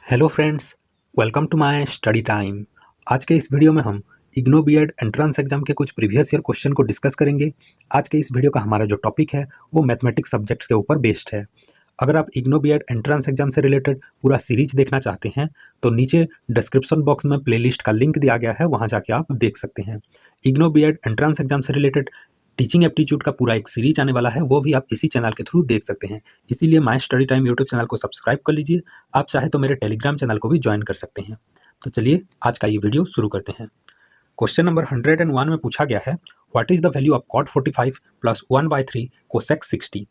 Hello friends, welcome to my study time. आज के इस वीडियो में हम इग्नो बीएड एंट्रेंस एग्जाम के कुछ प्रीवियस ईयर क्वेश्चन को डिस्कस करेंगे। आज के इस वीडियो का हमारा जो टॉपिक है वो मैथमेटिक्स सब्जेक्ट्स के ऊपर बेस्ड है। अगर आप इग्नो बीएड एंट्रेंस एग्जाम से रिलेटेड पूरा सीरीज देखना चाहते हैं तो नीचे डिस्क्रिप्शन बॉक्स में प्लेलिस्ट का लिंक दिया गया है, वहाँ जाके आप देख सकते हैं। इग्नो बीएड एंट्रेंस एग्जाम से रिलेटेड टीचिंग एप्टीट्यूड का पूरा एक सीरीज आने वाला है, वो भी आप इसी चैनल के थ्रू देख सकते हैं। इसीलिए my study time YouTube channel को सब्सक्राइब कर लीजिए। आप चाहे तो मेरे टेलीग्राम चैनल को भी ज्वाइन कर सकते हैं। तो चलिए आज का ये वीडियो शुरू करते हैं। क्वेश्चन नंबर 101 में पूछा गया है, what is the value of cot 45 plus 1/3 cosec 60।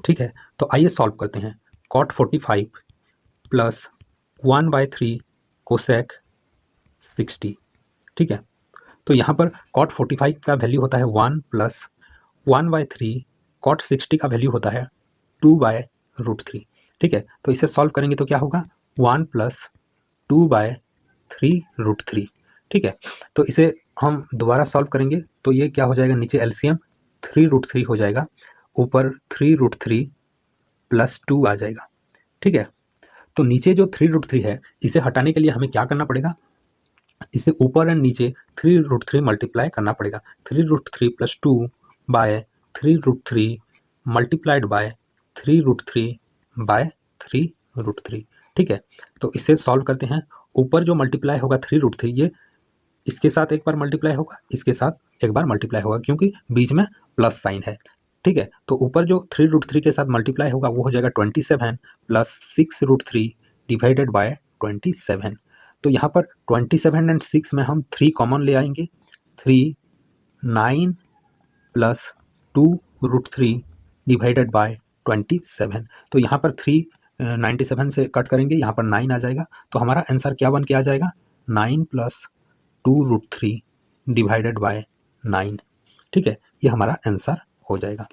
ठीक है, तो आइए सॉल्व करते हैं। cot 45 plus 1/3 cosec 60। ठीक है, तो यहाँ पर cot 45 का वैल्यू होता है 1 प्लस 1/3, cot 60 का वैल्यू होता है 2/√3। ठीक है, तो इसे सॉल्व करेंगे तो क्या होगा, 1 प्लस 2/3√3। ठीक है, तो इसे हम दोबारा सॉल्व करेंगे तो ये क्या हो जाएगा, नीचे एलसीएम 3√3 हो जाएगा, ऊपर 3√3 प्लस 2 आ जाएगा। ठीक है, तो नीचे जो 3√3 है इसे हटाने के लिए हमें क्या करना पड़ेगा, इसे ऊपर एंड नीचे 3√3 मल्टीप्लाई करना पड़ेगा। 3√3 प्लस 2/3√3 मल्टीप्लाइड बाय 3√3/3√3। ठीक है, तो इसे सॉल्व करते हैं। ऊपर जो मल्टीप्लाई होगा 3√3, ये इसके साथ एक बार मल्टीप्लाई होगा, इसके साथ एक बार मल्टीप्लाई होगा, क्योंकि बीच में प्लस साइन है। ठीक है, तो ऊपर जो 3√3 के साथ मल्टीप्लाई होगा वो हो जाएगा 27 प्लस 6√3 डिवाइडेड बाय 27। तो यहाँ पर 27 एंड 6 में हम 3 कॉमन ले आएंगे। 3 9 प्लस 2√3 डिवाइडेड बाय 27। तो यहाँ पर 3 97 से कट करेंगे, यहाँ पर 9 आ जाएगा। तो हमारा आंसर क्या बन के आ जाएगा, 9 प्लस 2√3 डिवाइडेड बाय 9। ठीक है, ये हमारा आंसर हो जाएगा।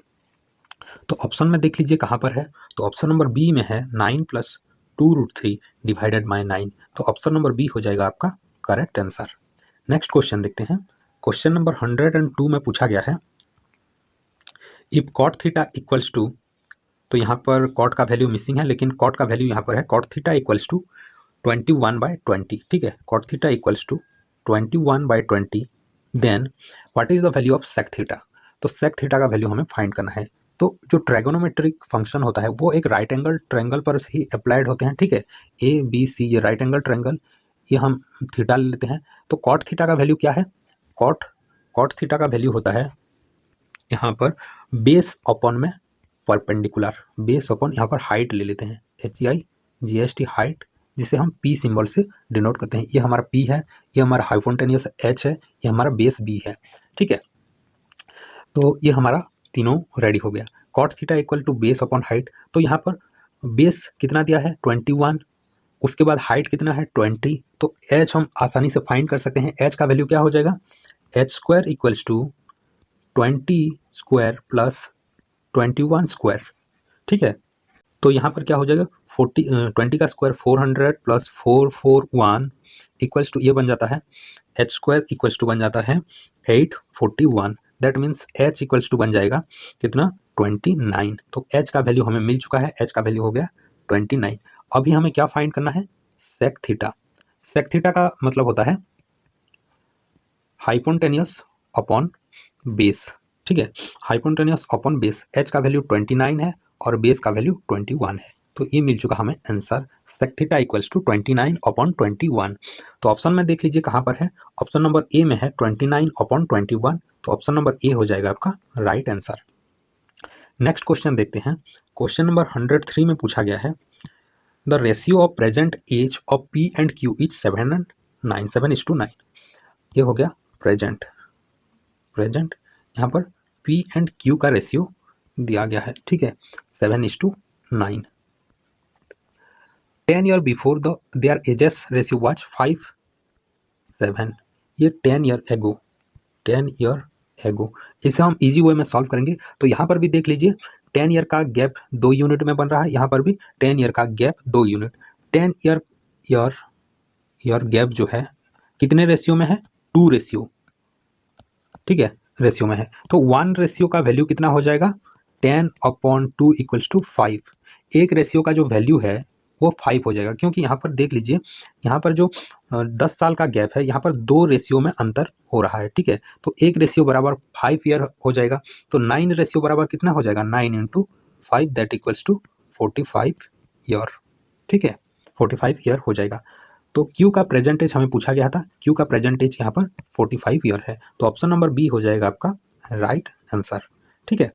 तो ऑप्शन में देख लीजिए कहाँ पर है, तो ऑप्शन नंबर बी में है 9 प्लस 2√3 डिवाइडेड बाय 9। तो ऑप्शन नंबर बी हो जाएगा आपका करेक्ट आंसर। नेक्स्ट क्वेश्चन देखते हैं। क्वेश्चन नंबर 102 में पूछा गया है, if cot theta equals to, तो यहाँ पर cot का वैल्यू मिसिंग है, लेकिन cot का वैल्यू यहाँ पर है, cot थीटा इक्वल्स टू 21/20। ठीक है, cot theta equals to 21/20, then what is the value of sec theta. तो sec थीटा का वैल्यू हमें फाइंड करना है। तो जो ट्रायगोनोमेट्रिक फंक्शन होता है वो एक राइट एंगल ट्रायंगल पर ही अप्लाइड होते हैं। ठीक है, ए बी सी, ये राइट एंगल ट्रायंगल, ये हम थीटा ले लेते हैं। तो cot थीटा का वैल्यू क्या है, cot थीटा का वैल्यू होता है यहाँ पर बेस अपॉन में परपेंडिकुलर, बेस अपॉन यहाँ पर हाइट ले लेते हैं, HEIGHT हाइट, जिसे हम P सिंबल से डिनोट करते हैं। ये हमारा P है, ये हमारा हाइपोटेनियस H है, ये हमारा बेस B है। ठीक है, तो ये हमारा तीनों रेडी हो गया। cot theta equal to base upon height, तो यहाँ पर बेस कितना दिया है 21, उसके बाद हाइट कितना है 20, तो H हम आसानी से फाइंड कर सकते हैं। H का वैल्यू क्या हो जाएगा, H square equals to 20 square plus 21 square. ठीक है, तो यहाँ पर क्या हो जाएगा, 20 का स्क्वायर 400 प्लस 441 इक्वल्स टू, ये बन जाता है H स्क्वायर इक्वल्स टू बन जाता है 841। That means H equals to बन जाएगा कितना 29। तो H का वैल्यू हमें मिल चुका है, H का वैल्यू हो गया 29। अभी हमें क्या फाइंड करना है, सेक थीटा। सेक थीटा का मतलब होता है हाइपोटेनियस अपॉन बेस। ठीक है, हाइपोटेनियस अपॉन बेस, H का वैल्यू 29 है और बेस का वैल्यू 21 है। तो ये मिल चुका हमें answer, sec theta equals to 29 upon 21। तो ऑप्शन में देख लीजिए कहाँ पर है, ऑप्शन नंबर ए में है 29 अपॉन 21। तो ऑप्शन नंबर ए हो जाएगा आपका राइट आंसर। नेक्स्ट क्वेश्चन देखते हैं। क्वेश्चन नंबर 103 में पूछा गया है, the ratio of present age of P and Q is 7 and 9, 7:9। ये हो गया प्रेजेंट, यहाँ पर P एंड Q का रेशियो दिया गया है। ठीक है, 7:9। 10 year before there edges ratio was 5:7। ये 10 ईयर एगो। इसे हम इजी वे में सॉल्व करेंगे। तो यहाँ पर भी देख लीजिए 10 ईयर का गैप 2 यूनिट में बन रहा है, यहाँ पर भी 10 ईयर का गैप 2 यूनिट। 10 ईयर गैप जो है कितने रेशियो में है, 2 रेशियो। ठीक है, रेशियो में है, तो 1 रेशियो का वैल्यू कितना हो जाएगा, 10/2 इक्वल्स टू 5। एक रेशियो का जो वैल्यू है वो 5 हो जाएगा, क्योंकि यहाँ पर देख लीजिए, यहाँ पर जो 10 साल का गैप है, यहाँ पर 2 रेशियो में अंतर हो रहा है, ठीक है। तो 1 रेशियो बराबर 5 ईयर हो जाएगा, तो 9 रेशियो बराबर कितना हो जाएगा, 9 into 5 that equals to 45 year, ठीक है, 45 ईयर हो जाएगा। तो क्यू का प्रेजेंट एज हमें पूछा गया था, क्यू का प्रेजेंट एज यहाँ पर 45 ईयर है, तो ऑप्शन नंबर बी हो जाएगा आपका राइट आंसर, ठीक है।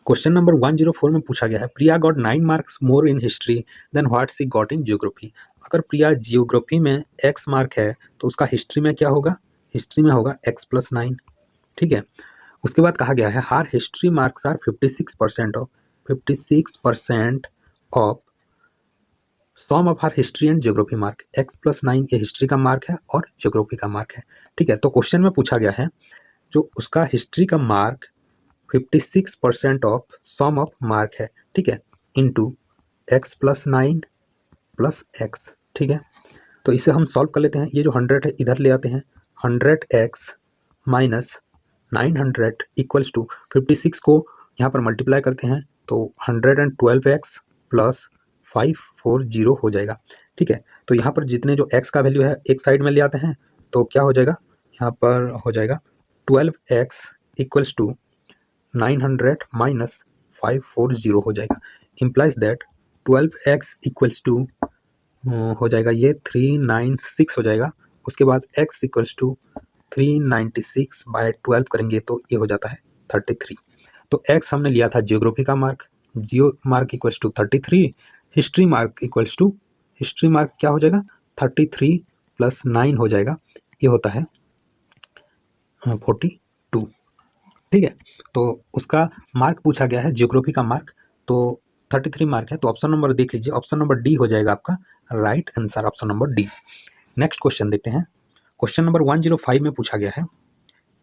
क्वेश्चन नंबर 104 में पूछा गया है, Priya got 9 marks more in history than what she got in geography. अगर प्रिया जियोग्राफी में x मार्क है तो उसका हिस्ट्री में क्या होगा, हिस्ट्री में होगा x+9, ठीक है। उसके बाद कहा गया है her history marks are 56% of sum of her history and geography mark. x+9 ये हिस्ट्री का मार्क है और जियोग्राफी का मार्क है, ठीक है। तो क्वेश्चन में पूछा गया है जो उसका हिस्ट्री का mark 56% of sum of mark है, ठीक है, इंटू x+9 प्लस x, ठीक है। तो इसे हम सॉल्व कर लेते हैं, ये जो 100 है इधर ले आते हैं, 100x माइनस 900 इक्वल्स टू 56 को यहाँ पर मल्टीप्लाई करते हैं तो 112x प्लस 540 हो जाएगा, ठीक है। तो यहाँ पर जितने जो x का वैल्यू है एक साइड में ले आते हैं तो क्या हो जाएगा, यहाँ पर हो जाएगा 12x इक्वल्स टू 900 माइनस 540 हो जाएगा, implies that 12x equals to हो जाएगा ये 396 हो जाएगा। उसके बाद x इक्वल्स टू 396 बाय 12 करेंगे तो ये हो जाता है 33। तो x हमने लिया था जियोग्राफी का mark, geo mark equals to 33, history mark equals to, history mark क्या हो जाएगा 33 प्लस 9 हो जाएगा, ये होता है 42, ठीक है। तो उसका मार्क पूछा गया है जियोग्राफी का मार्क, तो 33 मार्क है, तो ऑप्शन नंबर देख लीजिए, ऑप्शन नंबर डी हो जाएगा आपका right answer, option number D. Next question देखते हैं, क्वेश्चन नंबर 105 में पूछा गया है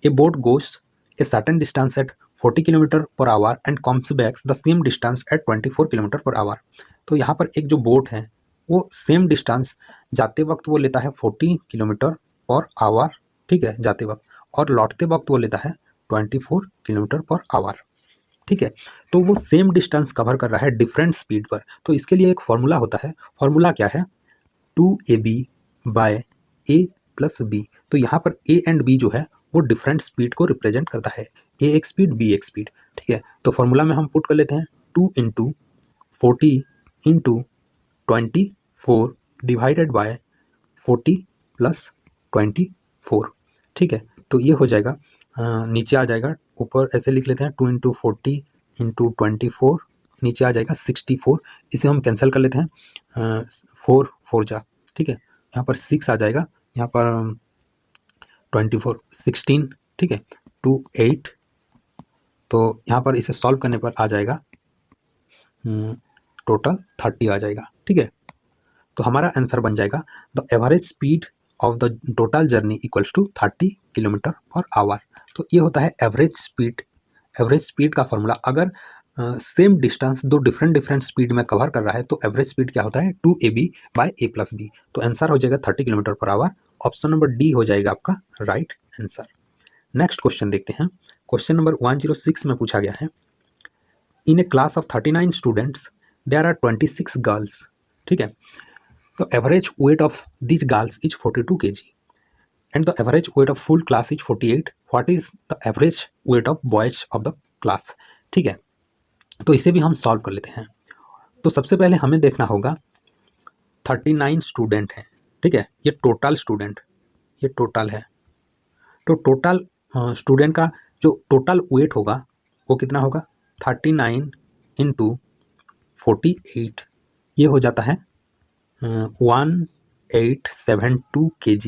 a boat goes a certain distance at 40 kilometre per hour and comes back the same distance at 24 kilometre per hour. तो यहाँ पर एक जो बोट है वो सेम डिस्टेंस जाते वक्त वो लेता है 40 किलोमीटर पर आवर, ठीक है, जाते वक्त, और लौटते वक्त वो लेता है 24 किलोमीटर पर आवर, ठीक है। तो वो सेम डिस्टेंस कवर कर रहा है डिफरेंट स्पीड पर, तो इसके लिए एक फॉर्मूला होता है, फॉर्मूला क्या है 2ab बाय ए प्लस बी। तो यहाँ पर ए एंड बी जो है वो डिफरेंट स्पीड को रिप्रेजेंट करता है, ए एक स्पीड बी एक स्पीड, ठीक है। तो फॉर्मूला में हम पुट कर लेते हैं 2 into 40 into 24 divided by 40 plus 24, ठीक है। तो ये हो जाएगा नीचे आ जाएगा, ऊपर ऐसे लिख लेते हैं 2 इंटू 40 इंटू 24, नीचे आ जाएगा 64, इसे हम कैंसिल कर लेते हैं 4 4 जा, ठीक है, यहाँ पर 6 आ जाएगा, यहाँ पर 24 16, ठीक है, 2 8, तो यहाँ पर इसे सॉल्व करने पर आ जाएगा टोटल 30 आ जाएगा, ठीक है। तो हमारा आंसर बन जाएगा the average speed of the total journey equals to 30 kilometre per hour. तो ये होता है एवरेज स्पीड, एवरेज स्पीड का फॉर्मूला। अगर सेम डिस्टेंस दो डिफरेंट स्पीड में कवर कर रहा है तो एवरेज स्पीड क्या होता है 2ab बाय ए प्लस बी। तो आंसर हो जाएगा 30 kilometre per our, option number D हो जाएगा आपका राइट आंसर। नेक्स्ट क्वेश्चन देखते हैं, क्वेश्चन नंबर 106 में पूछा गया है in a class of 39 students there are 26 girls, ठीक है। The average weight of these girls is 42 kg and the average weight of full class is 48. What is the average weight of boys of the class? ठीक है, तो इसे भी हम solve कर लेते हैं। तो सबसे पहले हमें देखना होगा 39 स्टूडेंट हैं, ठीक है, ये टोटल स्टूडेंट, ये टोटल है, तो टोटल स्टूडेंट का जो टोटल वेट होगा वो कितना होगा 39 इंटू 48, ये हो जाता है 1872 kg,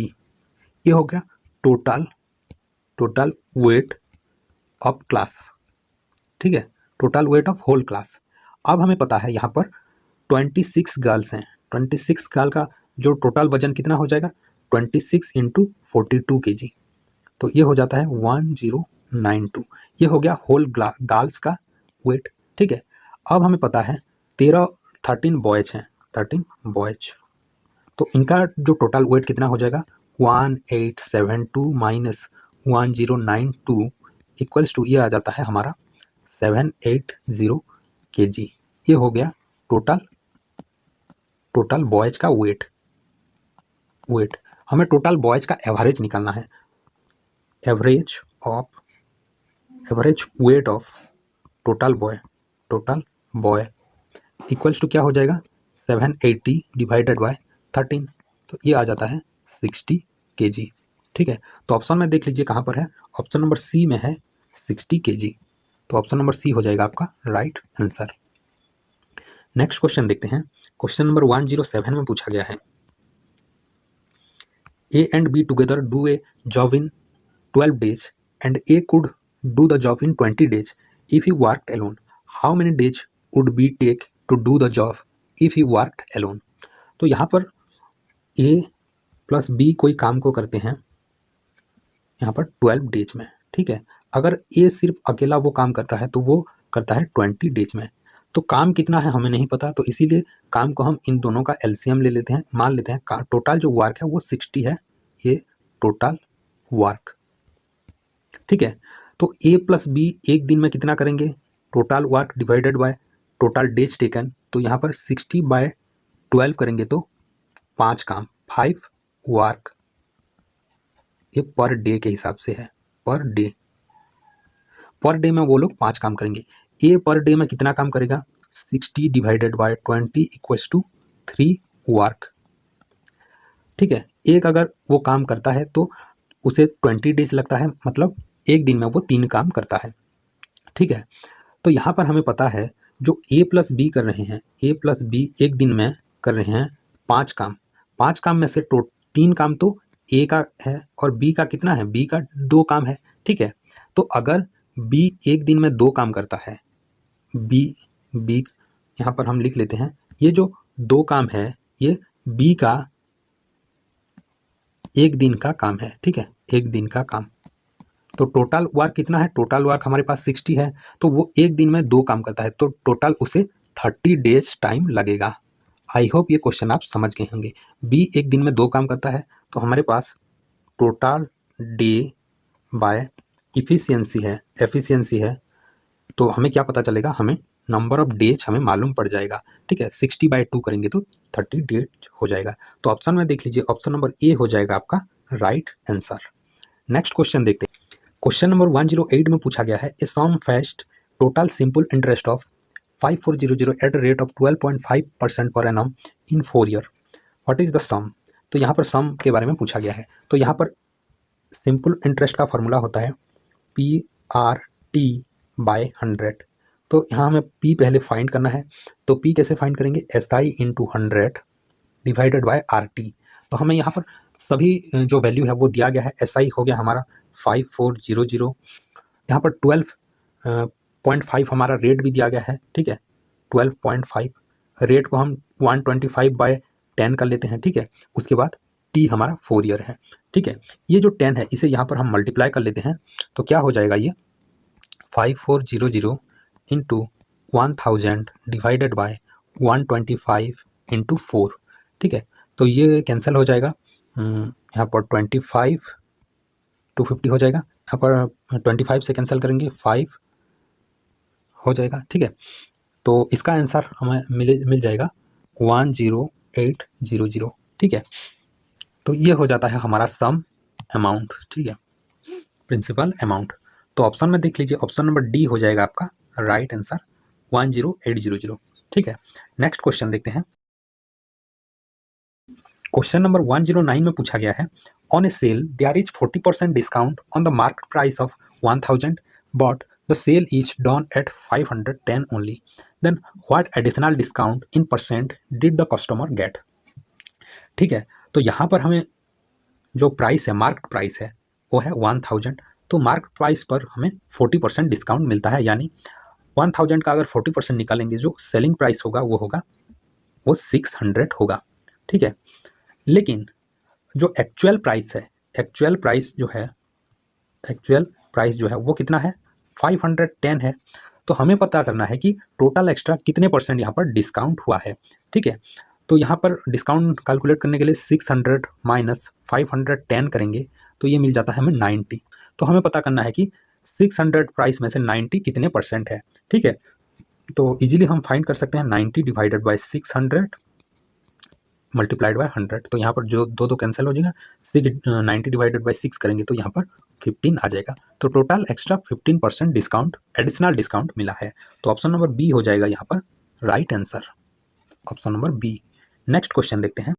ये हो गया टोटल वेट ऑफ क्लास, ठीक है, total weight of whole class. अब हमें पता है यहाँ पर 26 गर्ल्स हैं, 26 गर्ल का जो टोटल वजन कितना हो जाएगा 26 इंटू 42 kg, तो ये हो जाता है 1092, ये हो गया होल गर्ल्स का वेट, ठीक है। अब हमें पता है 13 बॉयज हैं, 13 बॉयज, तो इनका जो टोटल वेट कितना हो जाएगा 1872 माइनस 1092 इक्वल्स टू ये आ जाता है हमारा 780 kg, ये हो गया टोटल टोटल बॉयज का वेट हमें टोटल बॉयज का एवरेज निकालना है। Average weight of total boy equals to क्या हो जाएगा, 780 डिवाइडेड बाय 13, तो ये आ जाता है 60 kg। ठीक है, तो ऑप्शन में देख लीजिए कहाँ पर है, ऑप्शन नंबर सी में है 60 kg, तो ऑप्शन नंबर सी हो जाएगा आपका राइट आंसर। नेक्स्ट क्वेश्चन देखते हैं, क्वेश्चन नंबर 107 में पूछा गया है, ए and be together do a job in 12 days and A could do the job in 20 days if he worked alone. How many days would B take to do the job if he worked alone? तो यहाँ पर A plus B कोई काम को करते हैं यहाँ पर 12 डेज में। ठीक है, अगर A सिर्फ अकेला वो काम करता है तो वो करता है 20 डेज में। तो काम कितना है हमें नहीं पता, तो इसीलिए काम को हम इन दोनों का एलसीएम ले लेते हैं, मान लेते हैं टोटल जो वर्क है वो 60 है, ये टोटल वर्क। ठीक है, तो ए प्लस बी एक दिन में कितना करेंगे, total work divided by total days taken, तो यहाँ पर 60/12 करेंगे तो 5 काम, 5 वर्क, ये पर डे के हिसाब से है, पर डे में वो लोग 5 काम करेंगे। ए पर डे में कितना काम करेगा, 60 divided by 20 equals to 3 work. ठीक है, एक अगर वो काम करता है तो उसे 20 डेज लगता है, मतलब एक दिन में वो 3 काम करता है। ठीक है, तो यहाँ पर हमें पता है जो ए प्लस बी कर रहे हैं, ए प्लस बी एक दिन में कर रहे हैं 5 काम, 5 काम में से 3 काम तो ए का है और बी का कितना है, बी का 2 काम है। ठीक है, तो अगर बी एक दिन में 2 काम करता है, बी यहाँ पर हम लिख लेते हैं, ये जो 2 काम है ये बी का एक दिन का काम है। ठीक है, एक दिन का काम, तो टोटल वर्क कितना है, टोटल वर्क हमारे पास 60 है, तो वो एक दिन में 2 काम करता है, तो टोटल उसे 30 डेज टाइम लगेगा। आई होप ये क्वेश्चन आप समझ गए होंगे। बी एक दिन में 2 काम करता है, तो हमारे पास टोटल डे बाय एफिशिएंसी है, तो हमें क्या पता चलेगा, हमें नंबर ऑफ डेज हमें मालूम पड़ जाएगा। ठीक है, 60/2 करेंगे तो 30 डेज हो जाएगा। तो ऑप्शन में देख लीजिए, ऑप्शन नंबर ए हो जाएगा आपका राइट आंसर। नेक्स्ट क्वेश्चन देखते हैं, क्वेश्चन नंबर 108 में पूछा गया है, a sum fetched total simple interest of 5400 at the rate of 12.5% per annum in 4 year, what is the sum. तो यहाँ पर सम के बारे में पूछा गया है। तो यहाँ पर सिंपल इंटरेस्ट का फॉर्मूला होता है PRT/100। तो यहाँ हमें P पहले फाइंड करना है, तो P कैसे फाइंड करेंगे, SI × 100 डिवाइडेड बाय RT। तो हमें यहाँ पर सभी जो वैल्यू है वो दिया गया है। SI हो गया हमारा 5400, यहाँ पर 12.5 हमारा रेट भी दिया गया है। ठीक है, 12.5 रेट को हम 125/10 कर लेते हैं। ठीक है, उसके बाद T हमारा 4 ईयर है। ठीक है, ये जो 10 है इसे यहाँ पर हम मल्टीप्लाई कर लेते हैं, तो क्या हो जाएगा, ये 5400 इंटू 1000 डिवाइडेड बाय 125 इंटू 4। ठीक है, तो ये कैंसिल हो जाएगा, यहाँ पर 25 250 हो जाएगा, यहाँ पर 25 से कैंसिल करेंगे 5 हो जाएगा। ठीक है, तो इसका आंसर हमें मिल जाएगा 10800। ठीक है, तो ये हो जाता है हमारा सम अमाउंट। ठीक है, प्रिंसिपल अमाउंट। तो ऑप्शन में देख लीजिए, ऑप्शन नंबर डी हो जाएगा आपका राइट आंसर 10800। ठीक है, नेक्स्ट क्वेश्चन देखते हैं, क्वेश्चन नंबर 109 में पूछा गया है, on a sale there is 40% discount on the market price of 1000 but the sale is done at 510 only, then what additional discount in percent did the customer get. ठीक है, तो यहाँ पर हमें जो प्राइस है, मार्केट प्राइस है वो है 1000, तो मार्केट प्राइस पर हमें 40% डिस्काउंट मिलता है, यानी 1000 का अगर 40% निकालेंगे जो सेलिंग प्राइस होगा वो 600 होगा। ठीक है, लेकिन जो एक्चुअल प्राइस है, एक्चुअल प्राइस जो है वो कितना है, 510 है। तो हमें पता करना है कि टोटल एक्स्ट्रा कितने परसेंट यहाँ पर डिस्काउंट हुआ है। ठीक है, तो यहाँ पर डिस्काउंट कैलकुलेट करने के लिए 600 माइनस 510 करेंगे तो ये मिल जाता है हमें 90। तो हमें पता करना है कि 600 प्राइस में से 90 कितने परसेंट है। ठीक है, तो इजीली हम फाइंड कर सकते हैं 90 डिवाइडेड बाई 600 मल्टीप्लाइड बाय 100। तो यहाँ पर जो दो दो कैंसिल हो जाएगा, 90 डिवाइडेड बाई 6 करेंगे तो यहाँ पर 15 आ जाएगा। तो total extra 15% discount, additional discount मिला है। तो ऑप्शन नंबर बी हो जाएगा यहाँ पर right answer, option number B. Next question देखते हैं।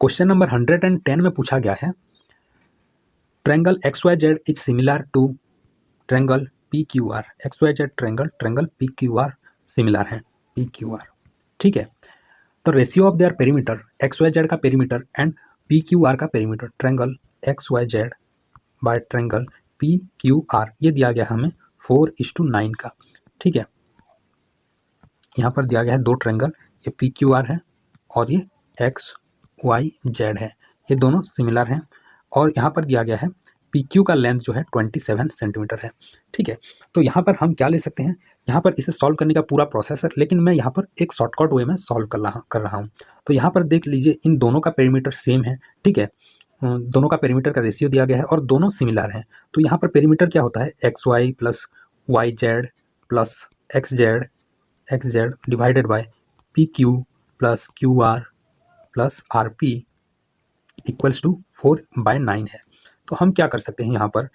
क्वेश्चन नंबर 110 में पूछा गया है, triangle XYZ is similar to triangle PQR। XYZ triangle PQR similar है, PQR, ठीक है। तो ratio of their perimeter, XYZ का पेरीमीटर एंड PQR का perimeter, triangle XYZ by triangle PQR, ये दिया गया हमें 4:9 का, ठीक है। यहाँ पर दिया गया है दो ट्रायंगल, ये PQR है और ये XYZ है, ये दोनों सिमिलर हैं। और यहाँ पर दिया गया है PQ का लेंथ जो है 27 सेंटीमीटर है, ठीक है। तो यहाँ पर हम क्या ले सकते हैं, यहाँ पर इसे सॉल्व करने का पूरा प्रोसेस है, लेकिन मैं यहाँ पर एक शॉर्टकट वे में सॉल्व कर रहा हूँ। तो यहाँ पर देख लीजिए, इन दोनों का पेरीमीटर सेम है, ठीक है। दोनों का पेरीमीटर का रेशियो दिया गया है और दोनों सिमिलर हैं। तो यहाँ पर पेरीमीटर क्या होता है, XY plus YZ plus XZ divided by PQ plus QR plus RP equals to 4/9 है। तो हम क्या कर सकते हैं, यहाँ पर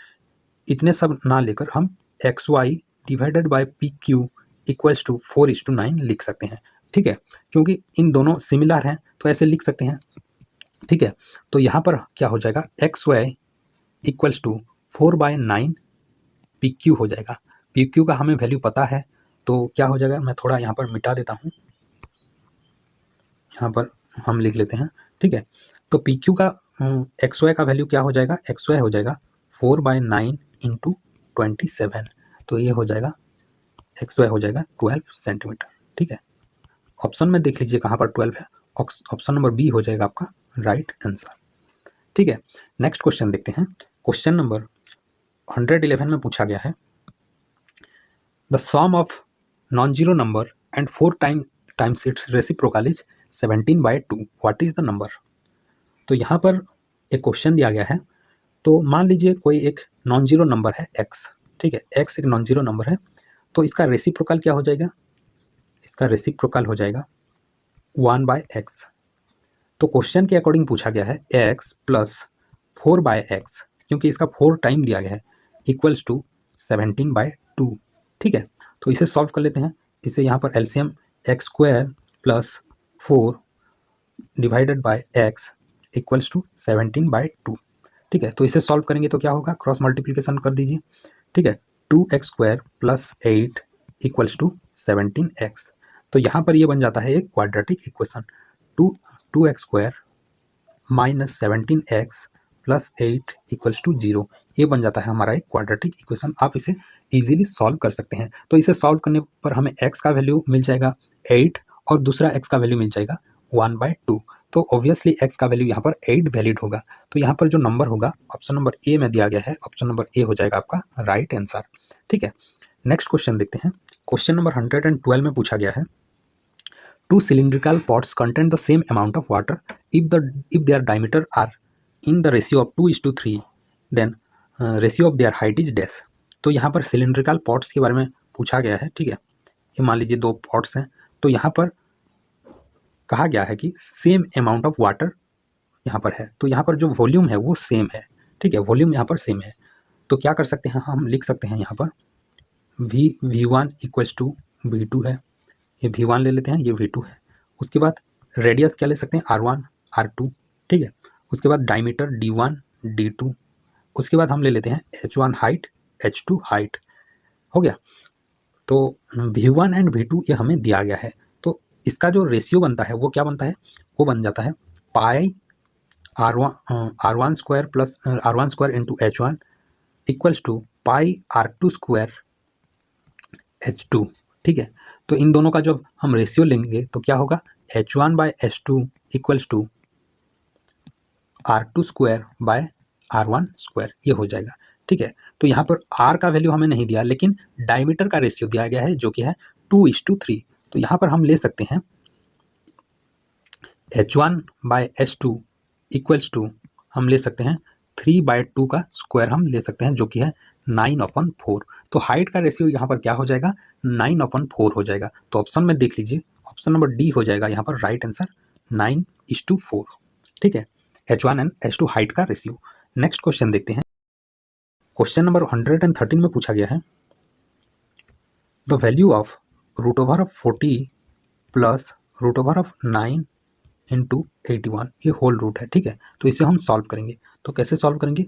इतने सब ना लेकर हम XY divided by PQ equals to 4:9 लिख सकते हैं, ठीक है। क्योंकि इन दोनों सिमिलर हैं तो ऐसे लिख सकते हैं, ठीक है। तो यहाँ पर क्या हो जाएगा, XY इक्वल्स टू 4/9 PQ हो जाएगा। PQ का हमें वैल्यू पता है, तो क्या हो जाएगा, मैं थोड़ा यहाँ पर मिटा देता हूँ, यहाँ पर हम लिख लेते हैं, ठीक है। तो PQ का XY का वैल्यू क्या हो जाएगा, XY हो जाएगा 4/9 इंटू 27, तो ये हो जाएगा XY हो जाएगा 12 सेंटीमीटर, ठीक है। ऑप्शन में देख लीजिए कहाँ पर 12 है, ऑप्शन नंबर बी हो जाएगा आपका राइट आंसर, ठीक है। नेक्स्ट क्वेश्चन देखते हैं। क्वेश्चन नंबर 111 में पूछा गया है, the sum of non zero number and 4 times its reciprocal is 17/2, what is the number. तो यहाँ पर एक क्वेश्चन दिया गया है। तो मान लीजिए कोई एक नॉन जीरो नंबर है x, ठीक है, x एक नॉन जीरो नंबर है, तो इसका रेसिप्रोकल क्या हो जाएगा, इसका रेसिप्रोकल हो जाएगा 1/x। तो क्वेश्चन के अकॉर्डिंग पूछा गया है x प्लस 4/x, क्योंकि इसका 4 टाइम दिया गया है, इक्वल्स टू 17/2, ठीक है। तो इसे सॉल्व कर लेते हैं। इसे यहाँ पर LCM x² plus 4 divided by x equals to 17/2, ठीक है। तो इसे सॉल्व करेंगे तो क्या होगा, क्रॉस मल्टीप्लिकेशन कर दीजिए, ठीक है। 2x² plus 8 equals to 17x। तो यहाँ पर ये बन जाता है एक quadratic equation, 2x² minus 17x plus 8 equals to 0, ये बन जाता है हमारा एक क्वाड्रेटिक इक्वेशन। आप इसे इजीली सॉल्व कर सकते हैं। तो इसे सॉल्व करने पर हमें x का वैल्यू मिल जाएगा 8 और दूसरा x का वैल्यू मिल जाएगा 1/2। तो ऑब्वियसली x का वैल्यू यहाँ पर 8 वैलिड होगा। तो यहाँ पर जो नंबर होगा ऑप्शन नंबर ए में दिया गया है, ऑप्शन नंबर ए हो जाएगा आपका राइट आंसर, ठीक है। नेक्स्ट क्वेश्चन देखते हैं। क्वेश्चन नंबर 112 में पूछा गया है, two cylindrical pots contain the same amount of water if their diameter are in the ratio of 2:3, then ratio of their height is dash। तो यहाँ पर सिलिंड्रिकल पॉट्स के बारे में पूछा गया है, ठीक है। ये मान लीजिए दो पॉट्स हैं, तो यहाँ पर कहा गया है कि सेम अमाउंट ऑफ वाटर यहाँ पर है, तो यहाँ पर जो वॉल्यूम है वो सेम है, ठीक है, वॉल्यूम यहाँ पर सेम है। तो क्या कर सकते हैं, हम लिख सकते हैं यहाँ पर V1 इक्वल्स टू V2 है, ये V1 ले लेते हैं, ये V2 है। उसके बाद रेडियस क्या ले सकते हैं, R1 R2, ठीक है। उसके बाद डायमीटर D1 D2, उसके बाद हम ले लेते हैं H1 हाइट H2 हाइट, हो गया। तो V1 एंड V2 ये हमें दिया गया है, तो इसका जो रेशियो बनता है वो क्या बनता है, वो बन जाता है pi R1 square plus R1 square into H1 equals to pi R2 square H2, ठीक है। तो इन दोनों का जब हम रेशियो लेंगे तो क्या होगा, H1/H2 equals to R2 square by R1 square, ये हो जाएगा, ठीक है। तो यहाँ पर R का वैल्यू हमें नहीं दिया, लेकिन डायमीटर का रेशियो दिया गया है जो कि है 2:3। तो यहाँ पर हम ले सकते हैं H1/H2 इक्वल्स टू हम ले सकते हैं 3/2 का स्क्वायर हम ले सकते हैं, जो कि है 9/4। तो हाइट का रेशियो यहाँ पर क्या हो जाएगा, 9/4 हो जाएगा। तो ऑप्शन में देख लीजिए, ऑप्शन नंबर डी हो जाएगा यहाँ पर राइट आंसर 9:4। ठीक है, H1 एंड H2 हाइट का रेशियो। नेक्स्ट क्वेश्चन देखते हैं। क्वेश्चन नंबर 113 में पूछा गया है, the value of √40 plus √9 into 81, ये होल रूट है। ठीक है, तो इसे हम सॉल्व करेंगे। तो कैसे सॉल्व करेंगे,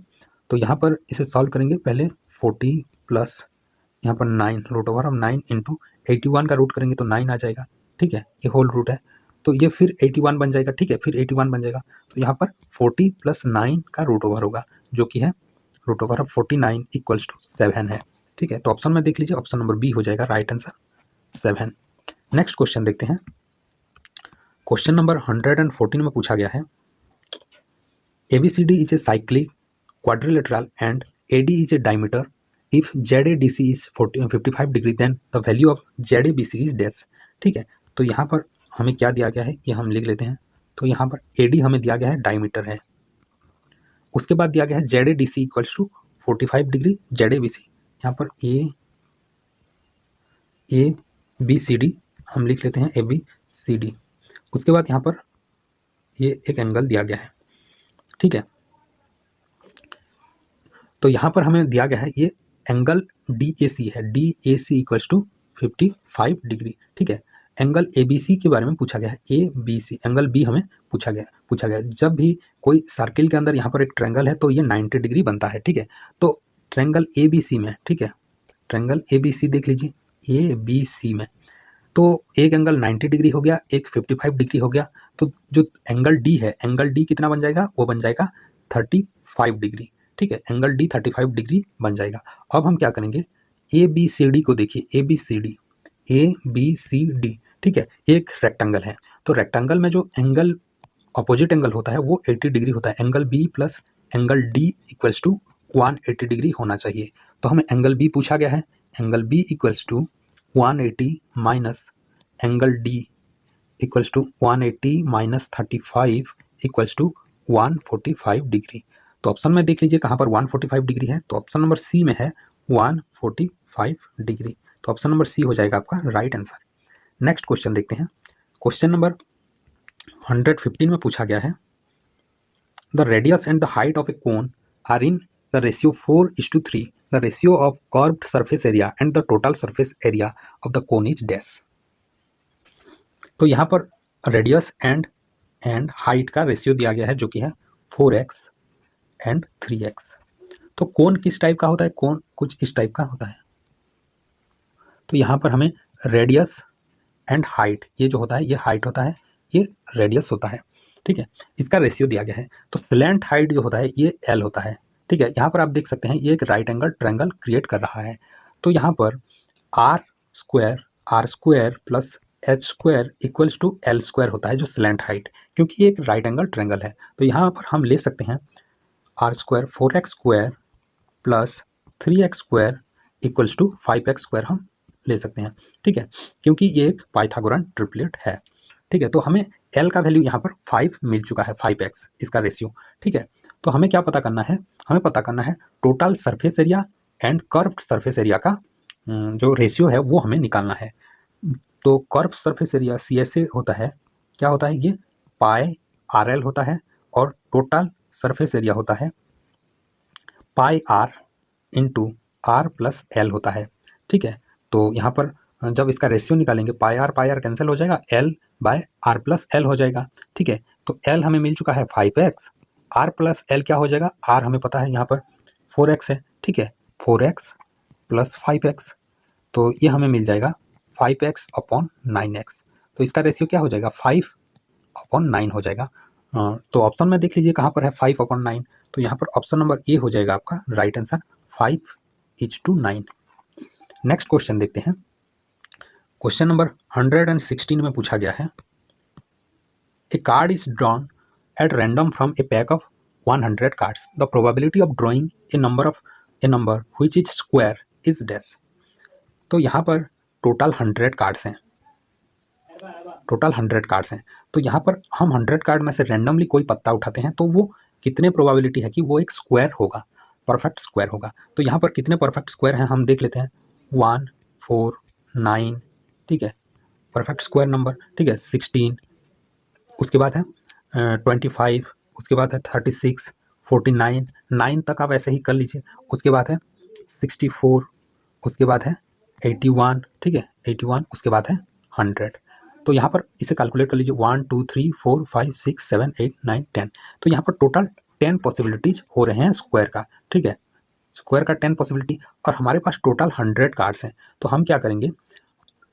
तो यहाँ पर इसे सॉल्व करेंगे, पहले 40 प्लस यहाँ पर 9 √9 इंटू 81 का रूट करेंगे तो 9 आ जाएगा। ठीक है, ये होल रूट है, तो ये फिर 81 बन जाएगा। ठीक है, फिर 81 बन जाएगा, तो यहाँ पर 40 प्लस 9 का रूट ओवर होगा, जो कि है √49 इक्वल्स टू 7 है। ठीक है, तो ऑप्शन में देख लीजिए, ऑप्शन नंबर बी हो जाएगा राइट आंसर 7। नेक्स्ट क्वेश्चन देखते हैं। क्वेश्चन नंबर 114 में पूछा गया है, ABCD is a cyclic quadrilateral and AD is a diameter. If ZADC is 55 degree, then the value of ZABC is dash. ठीक है, तो यहाँ पर हमें क्या दिया गया है, ये हम लिख लेते हैं। तो यहाँ पर AD हमें दिया गया है, डायमीटर है। उसके बाद दिया गया है ZADC equals to 45 degree, ZABC यहाँ पर ABCD हम लिख लेते हैं, ABCD। उसके बाद यहाँ पर ये एक एंगल दिया गया है। ठीक है, तो यहाँ पर हमें दिया गया है ये एंगल DAC है, DAC इक्वल्स टू 55 डिग्री। ठीक है, एंगल ABC के बारे में पूछा गया है, ABC एंगल B हमें पूछा गया। जब भी कोई सर्किल के अंदर यहाँ पर एक ट्रायंगल है तो ये 90 डिग्री बनता है। ठीक है, तो ट्रायंगल ABC में, ठीक है, ट्रायंगल ABC देख लीजिए, ABC में तो एक एंगल 90 डिग्री हो गया, एक 55 डिग्री हो गया, तो जो एंगल D है, एंगल D कितना बन जाएगा, वो बन जाएगा 35 डिग्री। ठीक है, एंगल D 35 डिग्री बन जाएगा। अब हम क्या करेंगे, ABCD को देखिए, ABCD। ठीक है, एक रेक्टेंगल है, तो रेक्टेंगल में जो एंगल अपोजिट एंगल होता है वो 80 डिग्री होता है। Angle B plus angle D equals to 180 degree होना चाहिए। तो हमें एंगल B पूछा गया है, angle B equals to 180 minus angle D equals to 180 minus 35 equals to 145 degree. तो ऑप्शन में देख लीजिए कहाँ पर 145 डिग्री है, तो ऑप्शन नंबर सी में है 145 डिग्री। तो ऑप्शन नंबर सी हो जाएगा आपका राइट आंसर। नेक्स्ट क्वेश्चन देखते हैं। क्वेश्चन नंबर 115 में पूछा गया है, the radius and the height of a cone are in the ratio 4:3, the ratio of curved surface area and the total surface area of the cone is dash. तो यहाँ पर radius and height का ratio दिया गया है, जो कि है 4x एंड 3x। तो कोन किस टाइप का होता है, कोन कुछ इस टाइप का होता है। तो यहाँ पर हमें रेडियस एंड हाइट, ये जो होता है ये हाइट होता है, ये रेडियस होता है। ठीक है, इसका रेशियो दिया गया है। तो स्लैंट हाइट जो होता है ये L होता है। ठीक है, यहाँ पर आप देख सकते हैं ये एक राइट एंगल ट्रायंगल क्रिएट कर रहा है। तो यहाँ पर R square plus H square equals to L square होता है, जो स्लैंट हाइट, क्योंकि ये एक राइट एंगल ट्रायंगल है। तो यहाँ पर हम ले सकते हैं R square 4x square plus 3x square equals to 5x square हम ले सकते हैं। ठीक है, क्योंकि ये एक पाइथागोरन ट्रिपलेट है। ठीक है, तो हमें L का वैल्यू यहाँ पर 5 मिल चुका है, 5x इसका रेशियो। ठीक है, तो हमें क्या पता करना है, हमें पता करना है total surface area and curved surface area का जो रेशियो है वो हमें निकालना है। तो कर्व सरफेस एरिया CSA होता है, क्या होता है, ये पाई RL होता है, और टोटल सरफेस एरिया होता है पाई R into R plus L होता है। ठीक है, तो यहाँ पर जब इसका रेशियो निकालेंगे पाई आर कैंसिल हो जाएगा, L by R plus L हो जाएगा। ठीक है, तो L हमें मिल चुका है 5x, R प्लस L क्या हो जाएगा, R हमें पता है यहाँ पर 4x है। ठीक है, 4x प्लस 5x, तो ये हमें मिल जाएगा 5x अपॉन 9x। तो इसका रेशियो क्या हो जाएगा, 5/9 हो जाएगा। तो ऑप्शन में देख लीजिए कहाँ पर है 5/9, तो यहाँ पर ऑप्शन नंबर ए हो जाएगा आपका राइट आंसर 5:9। नेक्स्ट क्वेश्चन देखते हैं। क्वेश्चन नंबर 116 में पूछा गया है, a card is drawn at random from a pack of 100 cards, the probability of drawing a number which is square is dash. तो यहाँ पर टोटल 100 कार्ड्स हैं, टोटल 100 कार्ड्स हैं। तो यहाँ पर हम 100 कार्ड में से रैंडमली कोई पत्ता उठाते हैं, तो वो कितने प्रोबेबिलिटी है कि वो एक स्क्वायर होगा, परफेक्ट स्क्वायर होगा। तो यहाँ पर कितने परफेक्ट स्क्वायर हैं हम देख लेते हैं। 1, 4, 9, ठीक है, परफेक्ट स्क्वायर नंबर, ठीक है, 16, उसके बाद है 25, उसके बाद है 36, 49, 9 तक आप ऐसे ही कर लीजिए। उसके बाद है 64, उसके बाद है 81, ठीक है, 81, उसके बाद है 100। तो यहाँ पर इसे कैलकुलेट कर लीजिए, 1 2 3 4 5 6 7 8 9 10। तो यहाँ पर टोटल 10 पॉसिबिलिटीज हो रहे हैं स्क्वायर का, ठीक है, स्क्वायर का 10 पॉसिबिलिटी। और हमारे पास टोटल 100 कार्ड्स हैं, तो हम क्या करेंगे,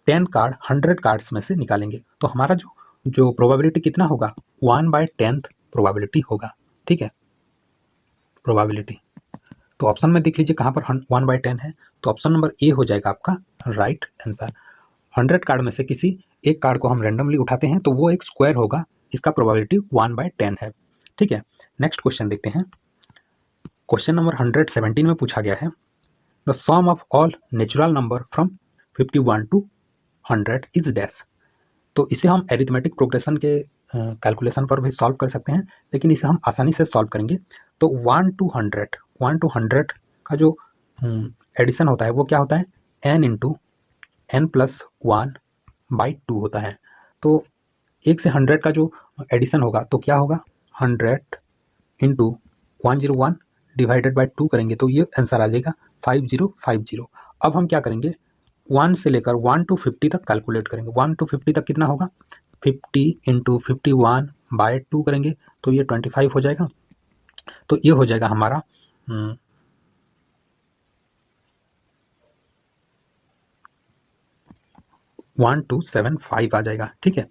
10 कार्ड 100 कार्ड्स में से निकालेंगे। तो हमारा जो जो प्रोबेबिलिटी कितना होगा, 1/10 प्रोबेबिलिटी होगा, ठीक है, प्रोबेबिलिटी। तो ऑप्शन में देख लीजिए कहाँ पर 1/10 है, तो ऑप्शन नंबर ए हो जाएगा आपका राइट आंसर। 100 कार्ड में से किसी एक कार्ड को हम रैंडमली उठाते हैं तो वो एक स्क्वायर होगा, इसका प्रोबेबिलिटी 1/10 है, ठीक है। नेक्स्ट क्वेश्चन देखते हैं। क्वेश्चन नंबर 117 में पूछा गया है, the sum of all natural number from 51 to 100 is dash. तो इसे हम एरिथमेटिक प्रोग्रेशन के कैलकुलेशन पर भी सॉल्व कर सकते हैं, लेकिन इसे हम आसानी से सॉल्व करेंगे। तो 1 to 100 का जो एडिशन होता है वो क्या होता है, n+1/2 होता है। तो 1 से 100 का जो एडिशन होगा तो क्या होगा, 100 इंटू 101 डिवाइडेड बाई 2 करेंगे तो ये आंसर आ जाएगा 5050। अब हम क्या करेंगे, 1 से लेकर 1 to 50 तक कैलकुलेट करेंगे। 1 to 50 तक कितना होगा, 50 इंटू 51/2 करेंगे तो ये 25 हो जाएगा। तो ये हो जाएगा हमारा 1275 आ जाएगा, ठीक है।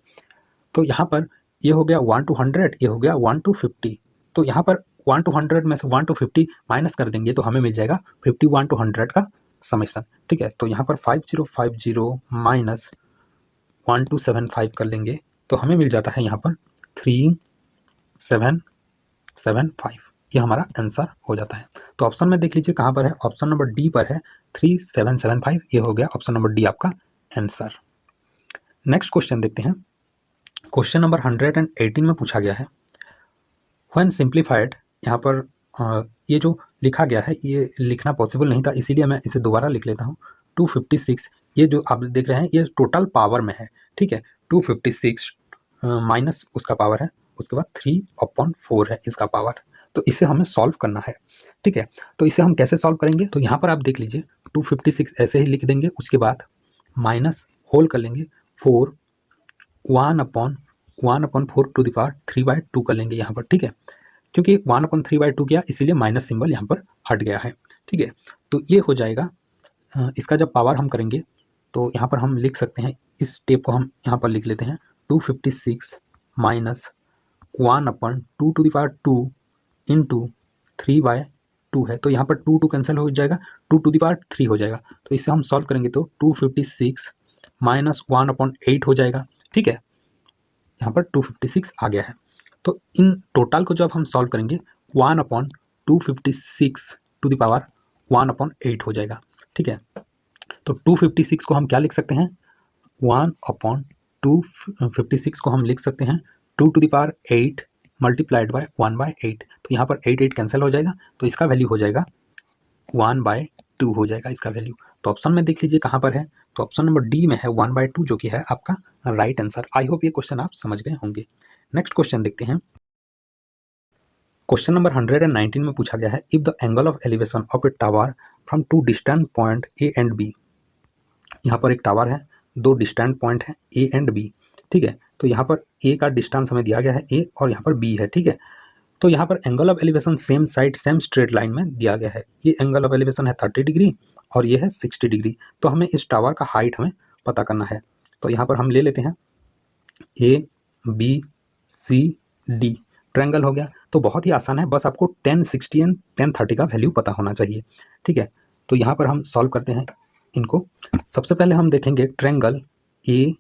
तो यहाँ पर ये हो गया 1 to 100, ये हो गया 1 to 50। तो यहाँ पर 1 to 100 में से 1 to 50 माइनस कर देंगे तो हमें मिल जाएगा 51 to 100 का समेशन, ठीक है। तो यहाँ पर 5050 माइनस 1275 कर लेंगे तो हमें मिल जाता है यहाँ पर 3775। ये हमारा आंसर हो जाता है। तो ऑप्शन में देख लीजिए कहाँ पर है, ऑप्शन नंबर डी पर है 3775। ये हो गया ऑप्शन नंबर डी आपका आंसर। नेक्स्ट क्वेश्चन देखते हैं। क्वेश्चन नंबर 118 में पूछा गया है, व्हेन सिंप्लीफाइड, यहाँ पर ये जो लिखा गया है ये लिखना पॉसिबल नहीं था, इसीलिए मैं इसे दोबारा लिख लेता हूँ। 256, ये जो आप देख रहे हैं ये टोटल पावर में है, ठीक है। 256 माइनस उसका पावर है, उसके बाद 3/4 है इसका पावर। तो इसे हमें सॉल्व करना है, ठीक है। तो इसे हम कैसे सॉल्व करेंगे, तो यहाँ पर आप देख लीजिए 256 ऐसे ही लिख देंगे, उसके बाद माइनस होल कर लेंगे 4, 1/4 टू द पावर 3/2 कर लेंगे यहाँ पर, ठीक है। क्योंकि 1/3/2 किया इसीलिए माइनस सिंबल यहाँ पर हट गया है, ठीक है। तो ये हो जाएगा, इसका जब पावर हम करेंगे तो यहाँ पर हम लिख सकते हैं, इस स्टेप को हम यहाँ पर लिख लेते हैं। 256 minus 1/2 to the power 2 into 3/2 है, तो यहाँ पर 2 कैंसिल हो जाएगा, 2 टू द पावर 3 हो जाएगा। तो इसे हम सॉल्व करेंगे तो 256 माइनस 1/8 हो जाएगा, ठीक है। यहाँ पर 256 आ गया है। तो इन टोटल को जब हम सॉल्व करेंगे 1/256 टू द पावर 1/8 हो जाएगा, ठीक है। तो 256 को हम क्या लिख सकते हैं, 1/256 को हम लिख सकते हैं 2 to the power 8 multiplied by 1/8। तो यहाँ पर 8 कैंसिल हो जाएगा, तो इसका वैल्यू हो जाएगा 1/2 हो जाएगा इसका वैल्यू। तो ऑप्शन में देख लीजिए कहाँ पर है, तो ऑप्शन नंबर डी में है 1/2, जो कि है आपका राइट आंसर। आई होप ये क्वेश्चन आप समझ गए होंगे। नेक्स्ट क्वेश्चन देखते हैं। क्वेश्चन नंबर 119 में पूछा गया है, if the angle of elevation of a tower from 2 distant point A and B. यहाँ पर एक टावर है, 2 डिस्टेंट पॉइंट है ए एंड बी, ठीक है। तो यहाँ पर ए का डिस्टेंस हमें दिया गया है ए, और यहाँ पर बी है, ठीक है। तो यहाँ पर angle of elevation same side same straight line में दिया गया है। ये एंगल ऑफ एलिवेशन है 30 डिग्री और ये है 60 डिग्री। तो हमें इस टावर का हाइट हमें पता करना है। तो यहाँ पर हम ले लेते हैं A B C D, triangle हो गया। तो बहुत ही आसान है, बस आपको 10, 60 एंड 10, 30 का वैल्यू पता होना चाहिए, ठीक है। तो यहाँ पर हम सॉल्व करते हैं इनको। सबसे पहले हम देखेंगे ट्रायंगल ए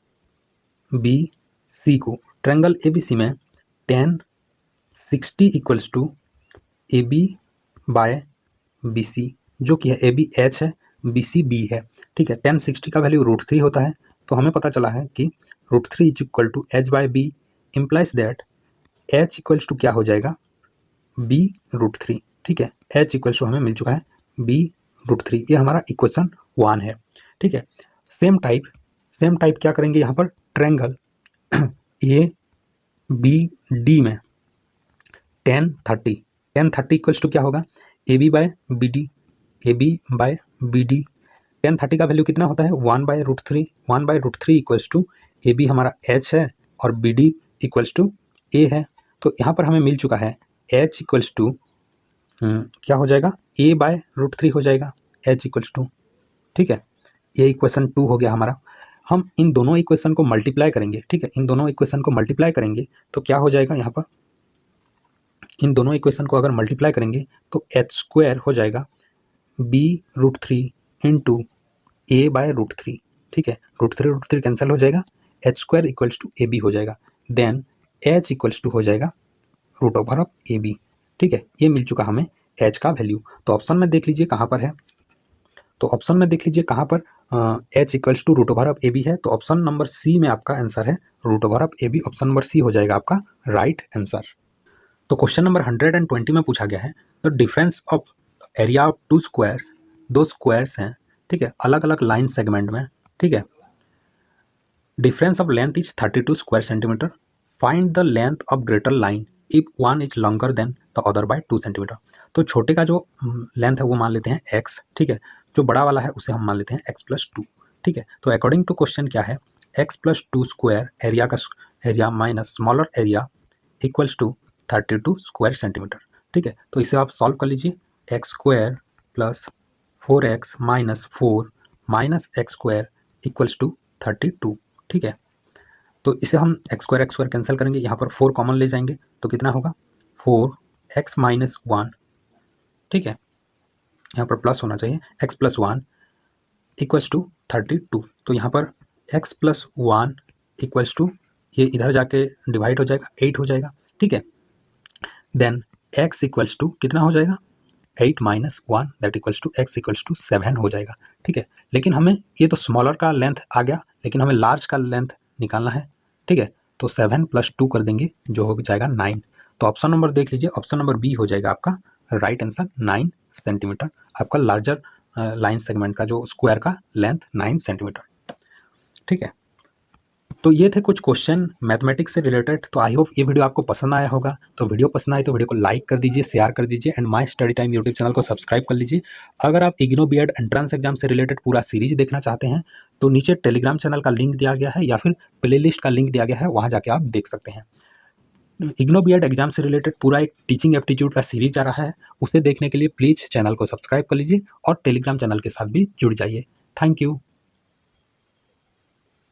बी सी को। ट्रायंगल ए बी सी में 10, 60 equals to A B by B C, जो कि है ए बी एच है, बी सी बी है, ठीक है। 10, 60 का वैल्यू √3 होता है। तो हमें पता चला है कि √3 is equal to H by B, implies that H equals to क्या हो जाएगा, b√3, ठीक है। h इक्वल्स टू हमें मिल चुका है b√3, ये हमारा इक्वेशन 1 है, ठीक है। सेम टाइप क्या करेंगे यहाँ पर, ट्रायंगल ए बी डी में tan 30 इक्वल्स टू क्या होगा, A B by B D. tan 30 का वैल्यू कितना होता है, 1/√3, 1/√3 इक्वल्स टू ए बी हमारा h है और B D equals to A है। तो यहाँ पर हमें मिल चुका है h इक्वल्स टू क्या हो जाएगा, a/√3 हो जाएगा h इक्वल्स टू, ठीक है। ये इक्वेशन 2 हो गया हमारा। हम इन दोनों इक्वेशन को मल्टीप्लाई करेंगे, ठीक है। इन दोनों इक्वेशन को मल्टीप्लाई करेंगे तो क्या हो जाएगा, यहाँ पर इन दोनों इक्वेशन को अगर मल्टीप्लाई करेंगे तो h² हो जाएगा b√3 इंटू a/√3, ठीक है। √3 कैंसिल हो जाएगा, h² इक्वल्स टू ab हो जाएगा, देन h इक्वल्स टू हो जाएगा √ab, ठीक है। ये मिल चुका हमें h का वैल्यू। तो ऑप्शन में देख लीजिए कहाँ पर है, तो ऑप्शन में देख लीजिए कहाँ पर h इक्वल्स टू √ab है। तो ऑप्शन नंबर सी में आपका आंसर है √ab, ऑप्शन नंबर सी हो जाएगा आपका राइट आंसर। तो क्वेश्चन नंबर 120 में पूछा गया है, the difference of area of 2 squares, 2 squares हैं, ठीक है, अलग अलग लाइन सेगमेंट में, ठीक है। Difference of length is 32 square centimetre, find the length of greater line if one is longer than the other by 2 centimetre. तो छोटे का जो लेंथ है वो मान लेते हैं x, ठीक है। जो बड़ा वाला है उसे हम मान लेते हैं x+2, ठीक है। तो अकॉर्डिंग टू क्वेश्चन क्या है, x+2 स्क्वायर एरिया का area minus smaller area equals to 32 square centimetre, ठीक है। तो इसे आप सॉल्व कर लीजिए, x² plus 4x minus 4 minus x² equals to 32, ठीक है। तो इसे हम x² कैंसिल करेंगे, यहाँ पर 4 कॉमन ले जाएंगे तो कितना होगा 4x माइनस 1, ठीक है। यहाँ पर प्लस होना चाहिए, x+1 इक्वल्स टू 32। तो यहाँ पर x+1 इक्वल्स टू, ये इधर जाके डिवाइड हो जाएगा, 8 हो जाएगा, ठीक है। देन x इक्वल्स टू कितना हो जाएगा, 8 minus 1 that equals to x equals to 7 हो जाएगा, ठीक है। लेकिन हमें ये तो स्मॉलर का लेंथ आ गया, लेकिन हमें लार्ज का लेंथ निकालना है, ठीक है। तो 7 + 2 कर देंगे जो हो जाएगा 9। तो ऑप्शन नंबर देख लीजिए, ऑप्शन नंबर बी हो जाएगा आपका राइट आंसर, 9 सेंटीमीटर। आपका लार्जर लाइन सेगमेंट का जो स्क्वायर का लेंथ 9 सेंटीमीटर, ठीक है। तो ये थे कुछ क्वेश्चन मैथमेटिक्स से रिलेटेड। तो आई होप ये वीडियो आपको पसंद आया होगा। तो वीडियो पसंद आए तो वीडियो को लाइक कर दीजिए, शेयर कर दीजिए and my study time YouTube channel को सब्सक्राइब कर लीजिए। अगर आप इग्नो बीएड एंट्रेंस एग्जाम से रिलेटेड पूरा सीरीज देखना चाहते हैं तो नीचे टेलीग्राम चैनल का लिंक दिया गया है या फिर प्लेलिस्ट का लिंक दिया गया है, वहाँ जाके आप देख सकते हैं। इग्नो बीएड एग्जाम से रिलेटेड पूरा एक टीचिंग एप्टीट्यूड का सीरीज आ रहा है, उसे देखने के लिए प्लीज़ चैनल को सब्सक्राइब कर लीजिए और टेलीग्राम चैनल के साथ भी जुड़ जाइए। Thank you.